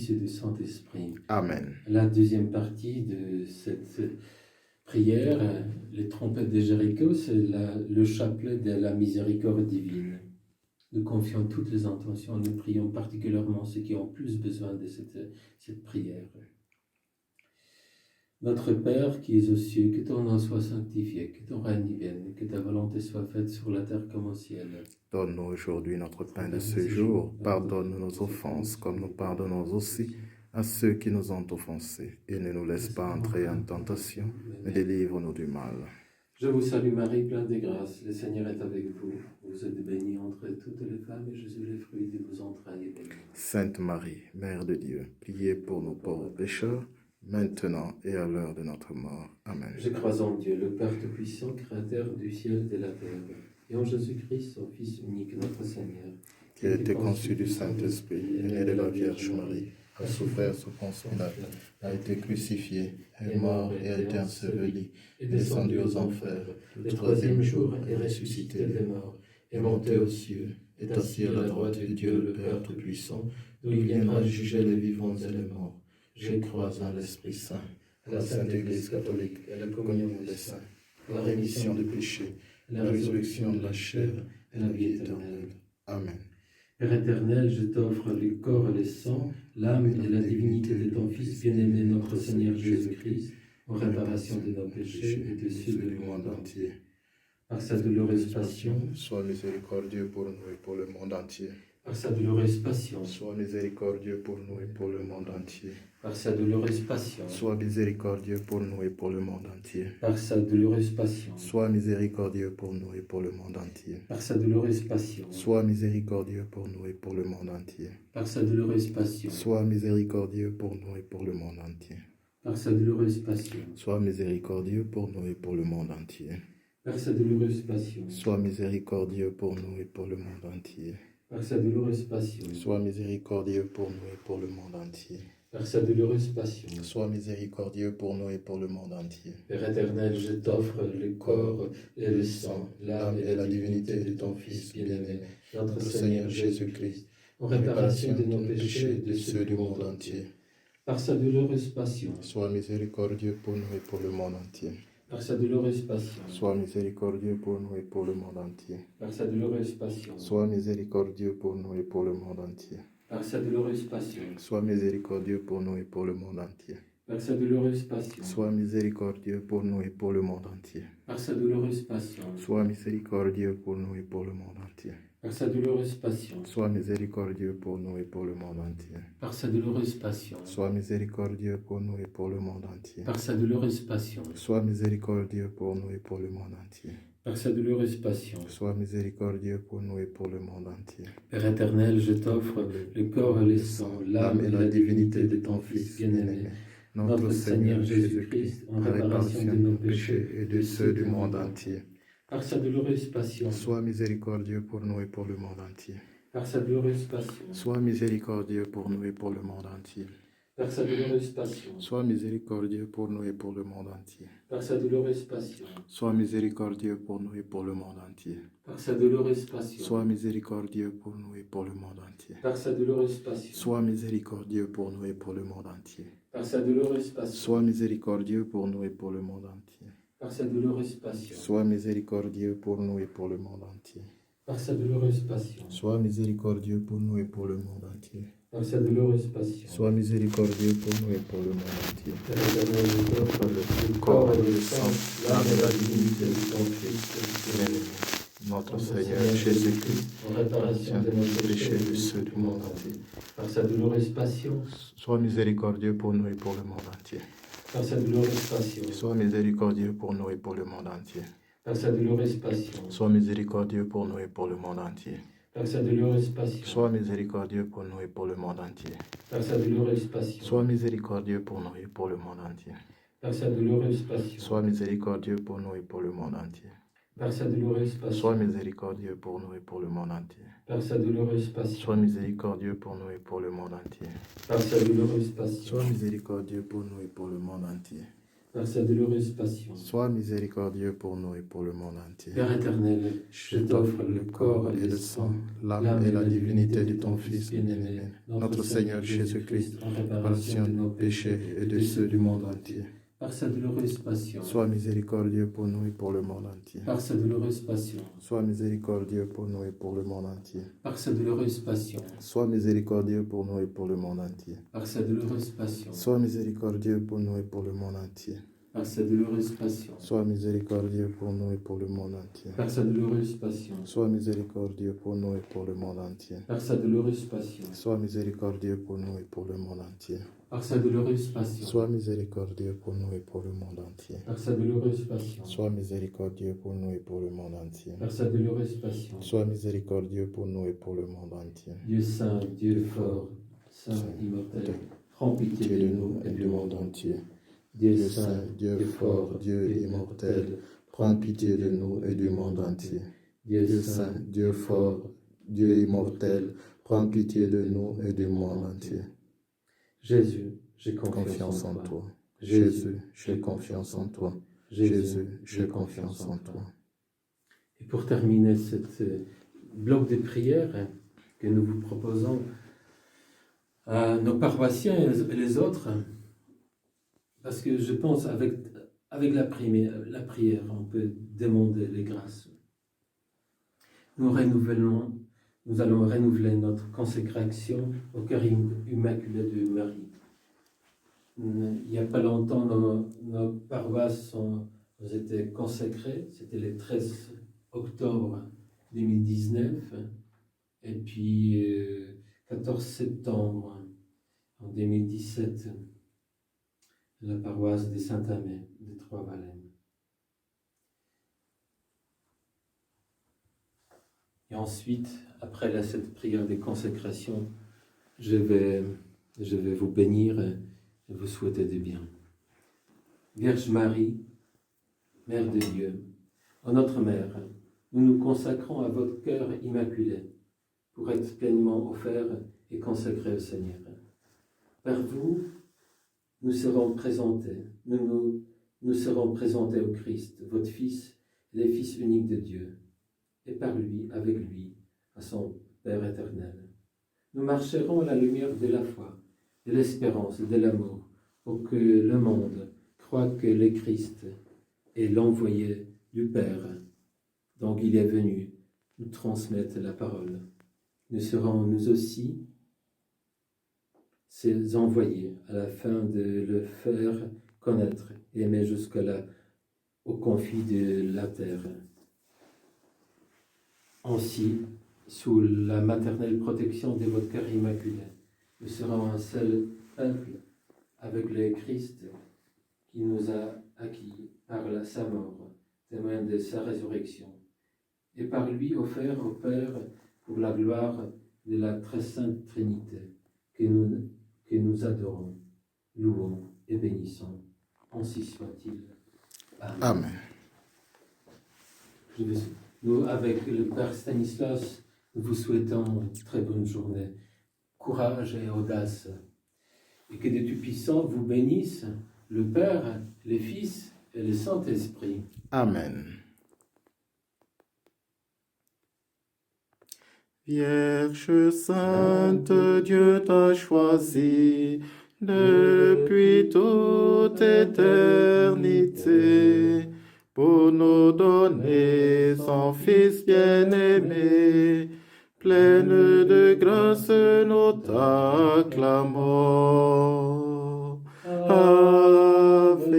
Fils et du Saint-Esprit. Amen. La deuxième partie de cette prière, les trompettes de Jéricho, c'est le chapelet de la miséricorde divine. Nous confions toutes les intentions, nous prions particulièrement ceux qui ont plus besoin de cette prière. Notre Père qui es aux cieux, que ton nom soit sanctifié, que ton règne vienne, que ta volonté soit faite sur la terre comme au ciel. Donne-nous aujourd'hui notre pain de ce jour. Pardonne nos offenses, comme nous pardonnons aussi à ceux qui nous ont offensés. Et ne nous laisse pas entrer en tentation, mais délivre-nous du mal. Je vous salue Marie, pleine de grâce. Le Seigneur est avec vous. Vous êtes bénie entre toutes les femmes, et Jésus, le fruit de vos entrailles, est béni. Sainte Marie, Mère de Dieu, priez pour nos pauvres pécheurs, maintenant et à l'heure de notre mort. Amen. Je crois en Dieu, le Père Tout-Puissant, Créateur du ciel et de la terre, et en Jésus-Christ, son Fils unique, notre Seigneur, qui a été conçu du Saint-Esprit, est né de la Vierge Marie, a souffert sous Ponce Pilate, a été crucifié, est mort et a été enseveli, est descendu aux enfers. Le troisième jour est ressuscité des morts, est monté aux cieux, est assis à la droite de Dieu le Père Tout-Puissant, d'où il viendra juger les vivants et les morts. Je crois en l'Esprit Saint, à la Sainte Église catholique, à la communion des saints, à la rémission des péchés, à la résurrection de la chair et à la vie éternelle. Amen. Père éternel, je t'offre le corps et le sang, l'âme et la divinité de ton Fils bien-aimé, notre Seigneur Jésus-Christ, en réparation de nos péchés et de ceux du monde entier. Par sa douloureuse passion, sois miséricordieux pour nous et pour le monde entier. Par sa douloureuse passion, sois miséricordieux pour nous et pour le monde entier. Par sa douloureuse passion, sois miséricordieux pour nous et pour le monde entier. Par sa douloureuse passion, sois miséricordieux pour nous et pour le monde entier. Par sa douloureuse passion, sois miséricordieux pour nous et pour le monde entier. Par sa douloureuse passion, sois miséricordieux pour nous et pour le monde entier. Par sa douloureuse passion, sois miséricordieux pour nous et pour le monde entier. Par sa douloureuse passion, sois miséricordieux pour nous et pour le monde entier. Par sa douloureuse passion, sois miséricordieux pour nous et pour le monde entier. Par sa douloureuse passion, sois miséricordieux pour nous et pour le monde entier. Père éternel, je t'offre le corps et le sang, l'âme et la divinité de ton Fils bien-aimé, notre Seigneur Jésus-Christ, en réparation de nos péchés et de ceux du monde entier. Par sa douloureuse passion, sois miséricordieux pour nous et pour le monde entier. Par sa douloureuse passion, sois miséricordieux pour nous et pour le monde entier. Par sa douloureuse passion, sois miséricordieux pour nous et pour le monde entier. Par sa douloureuse passion, sois miséricordieux pour nous et pour le monde entier. Par sa douloureuse passion, sois miséricordieux pour nous et pour le monde entier. Par sa douloureuse passion, sois miséricordieux pour nous et pour le monde entier. Par sa douloureuse passion, sois miséricordieux pour nous et pour le monde entier. Par sa douloureuse passion, sois miséricordieux pour nous et pour le monde entier. Par sa douloureuse passion, sois miséricordieux pour nous et pour le monde entier. Par sa douloureuse passion, sois miséricordieux pour nous et pour le monde entier. Père éternel, je t'offre le corps et le sang, l'âme et la divinité de ton Fils bien-aimé, notre Seigneur Jésus-Christ, en réparation de nos péchés et de ceux du monde entier. Par sa douloureuse passion, sois miséricordieux pour nous et pour le monde entier. Par sa douloureuse passion, sois miséricordieux pour nous et pour le monde entier. Par sa douloureuse passion, sois miséricordieux pour nous et pour le monde entier. Par sa douloureuse passion, sois miséricordieux pour nous et pour le monde entier. Par sa douloureuse passion, sois miséricordieux pour nous et pour le monde entier. Par sa douloureuse passion, sois miséricordieux pour nous et pour le monde entier. Par sa douloureuse passion, sois miséricordieux pour nous et pour le monde entier. Par sa douloureuse passion, sois miséricordieux pour nous et pour le monde entier. Par sa douloureuse passion, sois miséricordieux pour nous et pour le monde entier. Par sa douloureuse passion, sois miséricordieux pour nous et pour le monde entier. Père éternel, je t'offre le corps et le sang, l'âme et la divinité de ton Fils bien-aimé, notre Seigneur Jésus-Christ, en réparation de nos péchés et de ceux du monde entier. Par sa douloureuse passion, sois miséricordieux pour nous et pour le monde entier. Par sa douloureuse passion, sois miséricordieux pour nous et pour le monde entier. Par sa douloureuse passion, sois miséricordieux pour nous et pour le monde entier. Par sa douloureuse passion, sois miséricordieux pour nous et pour le monde entier. Par sa douloureuse passion, sois miséricordieux pour nous et pour le monde entier. Par sa douloureuse passion, sois miséricordieux pour nous et pour le monde entier. Par sa douloureuse passion, sois miséricordieux pour nous et pour le monde entier. Par sa douloureuse passion, sois miséricordieux pour nous et pour le monde entier. Par sa douloureuse passion, sois miséricordieux pour nous et pour le monde entier. par sa douloureuse passion. Sois miséricordieux pour nous et pour le monde entier. Père éternel, je t'offre le corps et le sang, l'âme et la divinité de ton Fils bien-aimé, notre Seigneur Jésus-Christ, en réparation de nos péchés et de ceux du monde entier. Par sa douloureuse passion. Sois miséricordieux pour nous et pour le monde entier. Par sa douloureuse passion. Sois miséricordieux pour nous et pour le monde entier. Par sa douloureuse passion. Sois miséricordieux pour nous et pour le monde entier. Par sa douloureuse passion. Sois miséricordieux pour nous et pour le monde entier. Par sa douloureuse passion. Sois miséricordieux pour nous et pour le monde entier. Par sa douloureuse passion. Sois miséricordieux pour nous et pour le monde entier. Par sa douloureuse passion. Sois miséricordieux pour nous et pour le monde entier. Par sa douloureuse passion. Sois miséricordieux pour nous et pour le monde entier. Par sa douloureuse passion. Sois miséricordieux pour nous et pour le monde entier. Par sa douloureuse passion. Sois miséricordieux pour nous et pour le monde entier. Dieu saint, Dieu fort, saint immortel, prends pitié de nous et du monde entier. Dieu saint, Dieu fort, Dieu immortel, prends pitié de nous et du monde entier. Dieu saint, Dieu fort, Dieu immortel, prends pitié de nous et du monde entier. Jésus, j'ai Confiance en toi. Jésus, j'ai confiance en toi. Jésus, j'ai confiance en toi. Et pour terminer ce bloc de prière que nous vous proposons à nos paroissiens et les autres, parce que je pense avec la prière, on peut demander les grâces. Nous allons renouveler notre consécration au cœur immaculé de Marie. Il n'y a pas longtemps, nos paroisses ont été consacrées, c'était le 13 octobre 2019, et puis 14 septembre en 2017, la paroisse de Saint-Amé de Trois-Vallées. Et ensuite, après cette prière de consécration, je vais vous bénir et vous souhaiter du bien. Vierge Marie, Mère de Dieu, en notre Mère, nous nous consacrons à votre cœur immaculé pour être pleinement offert et consacré au Seigneur. Par vous, nous serons présentés au Christ, votre Fils, le Fils unique de Dieu, et par lui, avec lui, à son Père éternel. Nous marcherons à la lumière de la foi, de l'espérance et de l'amour, pour que le monde croie que le Christ est l'envoyé du Père, dont il est venu nous transmettre la parole. Nous serons nous aussi ses envoyés à la fin de le faire connaître et aimer au confit de la terre. Ainsi, sous la maternelle protection de votre cœur immaculé, nous serons un seul peuple avec le Christ qui nous a acquis par sa mort, témoin de sa résurrection, et par lui offert au Père pour la gloire de la très sainte Trinité, que nous adorons, louons et bénissons. Ainsi soit-il. Amen. Nous, avec le Père Stanislas, nous vous souhaitons une très bonne journée, courage et audace, et que Dieu Tout-Puissant vous bénisse, le Père, le Fils et le Saint-Esprit. Amen. Vierge sainte, Dieu t'a choisie depuis toute éternité pour nous donner son Fils bien-aimé. Pleine de grâce, nous t'acclamons. Ave